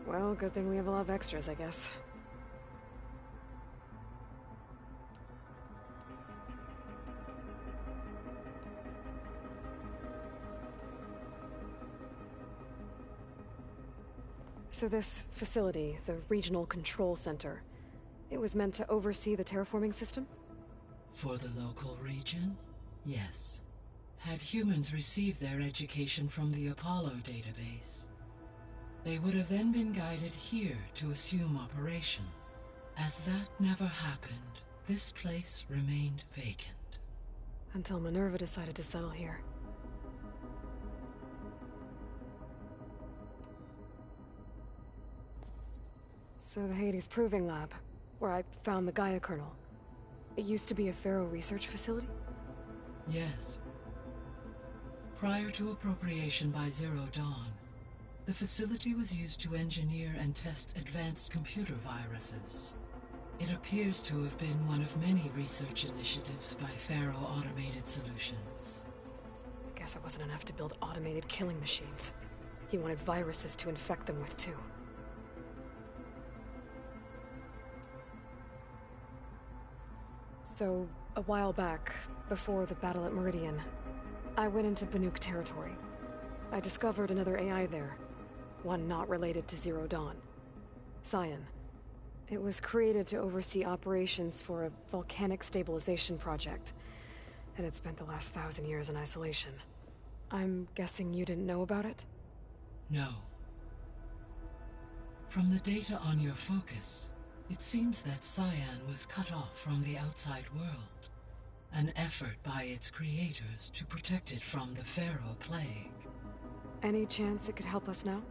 Well, good thing we have a lot of extras, I guess. So this facility, the Regional Control Center, it was meant to oversee the terraforming system? For the local region, yes. Had humans received their education from the Apollo database, they would have then been guided here to assume operation. As that never happened, this place remained vacant. Until Minerva decided to settle here. So the Hades Proving Lab, where I found the Gaia kernel. It used to be a Faro research facility? Yes. Prior to appropriation by Zero Dawn, the facility was used to engineer and test advanced computer viruses. It appears to have been one of many research initiatives by Faro Automated Solutions. Guess it wasn't enough to build automated killing machines. He wanted viruses to infect them with, too. So, a while back, before the battle at Meridian, I went into Banuk territory. I discovered another AI there, one not related to Zero Dawn. Cyan. It was created to oversee operations for a volcanic stabilization project, and it spent the last 1,000 years in isolation. I'm guessing you didn't know about it? No. From the data on your focus, it seems that Cyan was cut off from the outside world. An effort by its creators to protect it from the Faro plague. Any chance it could help us now?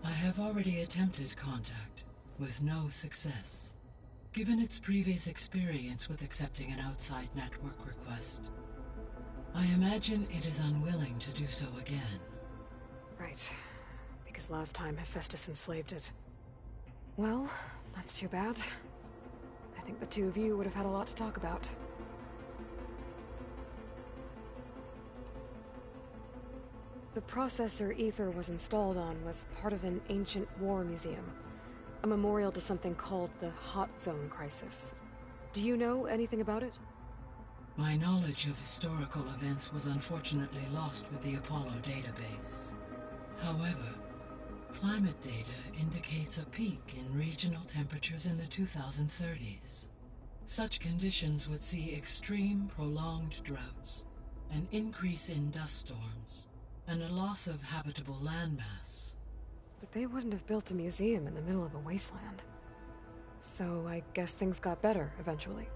I have already attempted contact, with no success. Given its previous experience with accepting an outside network request, I imagine it is unwilling to do so again. Right. Because last time Hephaestus enslaved it. Well, that's too bad. I think the two of you would have had a lot to talk about. The processor AETHER was installed on was part of an ancient war museum. A memorial to something called the Hot Zone Crisis. Do you know anything about it? My knowledge of historical events was unfortunately lost with the Apollo database. However, Climate data indicates a peak in regional temperatures in the 2030s. Such conditions would see extreme, prolonged droughts, an increase in dust storms, and a loss of habitable landmass. But they wouldn't have built a museum in the middle of a wasteland. So I guess things got better eventually.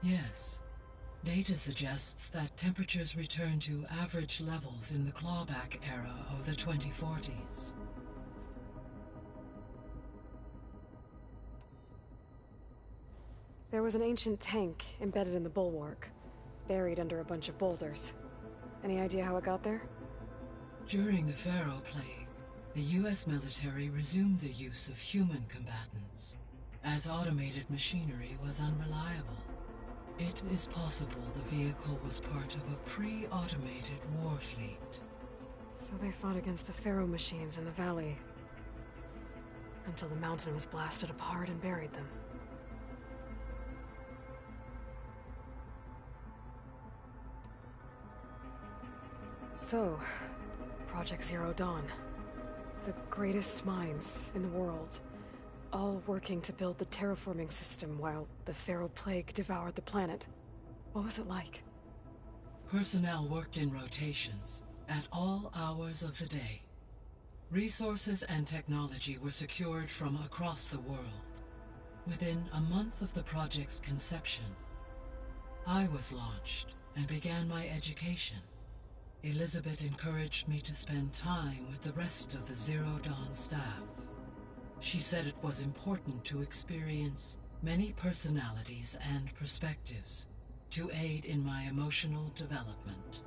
Yes. Data suggests that temperatures return to average levels in the clawback era of the 2040s. There was an ancient tank embedded in the bulwark, buried under a bunch of boulders. Any idea how it got there? During the Faro Plague, the US military resumed the use of human combatants, as automated machinery was unreliable. It is possible the vehicle was part of a pre-automated war fleet. So they fought against the Faro machines in the valley, until the mountain was blasted apart and buried them. So, Project Zero Dawn. The greatest minds in the world, all working to build the terraforming system while the Faro Plague devoured the planet. What was it like? Personnel worked in rotations, at all hours of the day. Resources and technology were secured from across the world. Within a month of the project's conception, I was launched and began my education. Elizabeth encouraged me to spend time with the rest of the Zero Dawn staff. She said it was important to experience many personalities and perspectives to aid in my emotional development.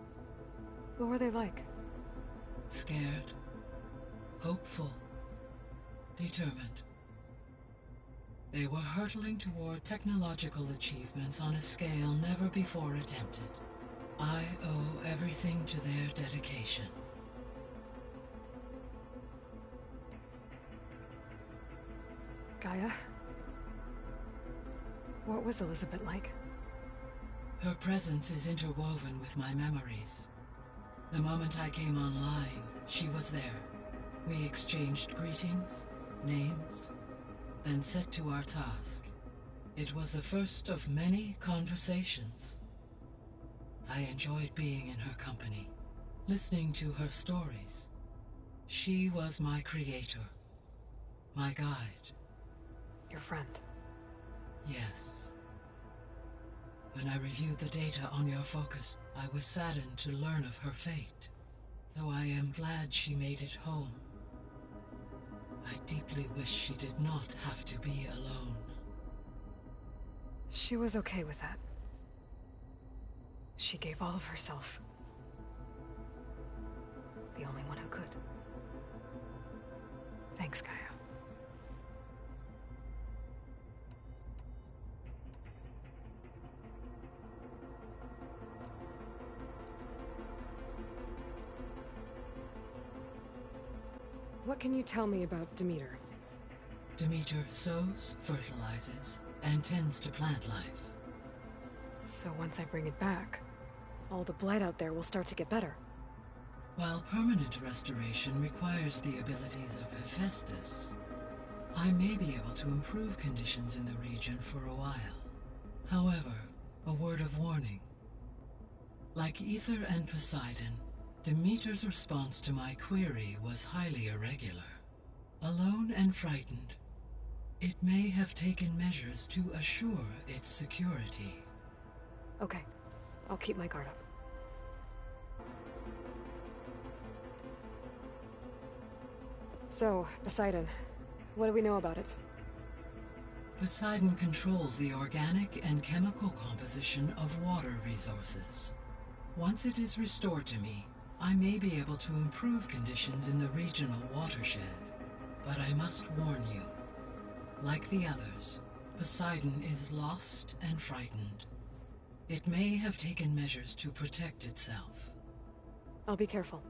What were they like? Scared, hopeful, determined. They were hurtling toward technological achievements on a scale never before attempted. I owe everything to their dedication. Gaia? What was Elizabeth like? Her presence is interwoven with my memories. The moment I came online, she was there. We exchanged greetings, names, then set to our task. It was the first of many conversations. I enjoyed being in her company, listening to her stories. She was my creator, my guide. Your friend? Yes. When I reviewed the data on your focus, I was saddened to learn of her fate. Though I am glad she made it home. I deeply wish she did not have to be alone. She was okay with that. She gave all of herself. The only one who could. Thanks, Gaia. What can you tell me about Demeter? Demeter sows, fertilizes, and tends to plant life. So once I bring it back, all the blight out there will start to get better. While permanent restoration requires the abilities of Hephaestus, I may be able to improve conditions in the region for a while. However, a word of warning. Like AETHER and Poseidon, Demeter's response to my query was highly irregular. Alone and frightened, it may have taken measures to assure its security. Okay, I'll keep my guard up. So, Poseidon, what do we know about it? Poseidon controls the organic and chemical composition of water resources. Once it is restored to me, I may be able to improve conditions in the regional watershed. But I must warn you, like the others, Poseidon is lost and frightened. It may have taken measures to protect itself. I'll be careful.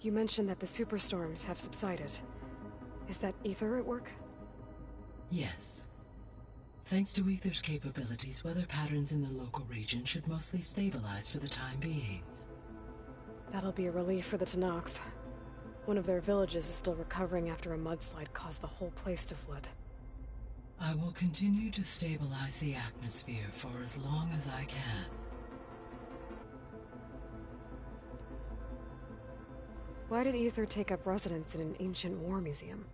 You mentioned that the superstorms have subsided. Is that AETHER at work? Yes. Thanks to AETHER's capabilities, weather patterns in the local region should mostly stabilize for the time being. That'll be a relief for the Tenakth. One of their villages is still recovering after a mudslide caused the whole place to flood. I will continue to stabilize the atmosphere for as long as I can. Why did AETHER take up residence in an ancient war museum?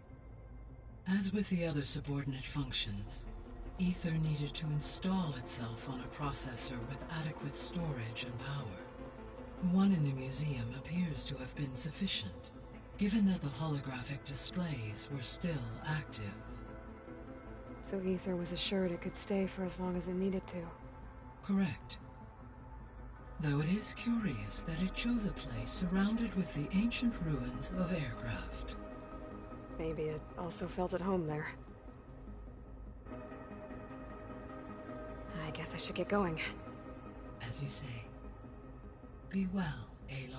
As with the other subordinate functions, AETHER needed to install itself on a processor with adequate storage and power. One in the museum appears to have been sufficient, given that the holographic displays were still active. So AETHER was assured it could stay for as long as it needed to. Correct. Though it is curious that it chose a place surrounded with the ancient ruins of aircraft. Maybe it also felt at home there. I guess I should get going. As you say. Be well, Aloy.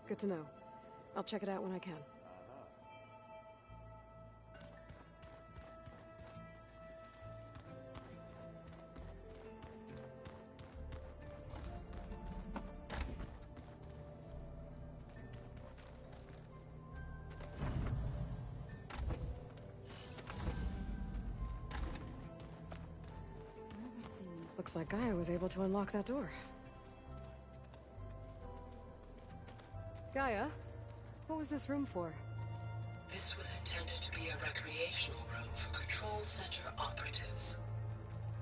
Good to know. I'll check it out when I can. Looks like GAIA was able to unlock that door. GAIA, what was this room for? This was intended to be a recreational room for Control Center operatives.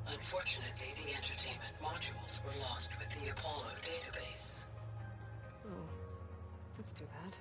Unfortunately, the entertainment modules were lost with the Apollo database. Oh, that's too bad.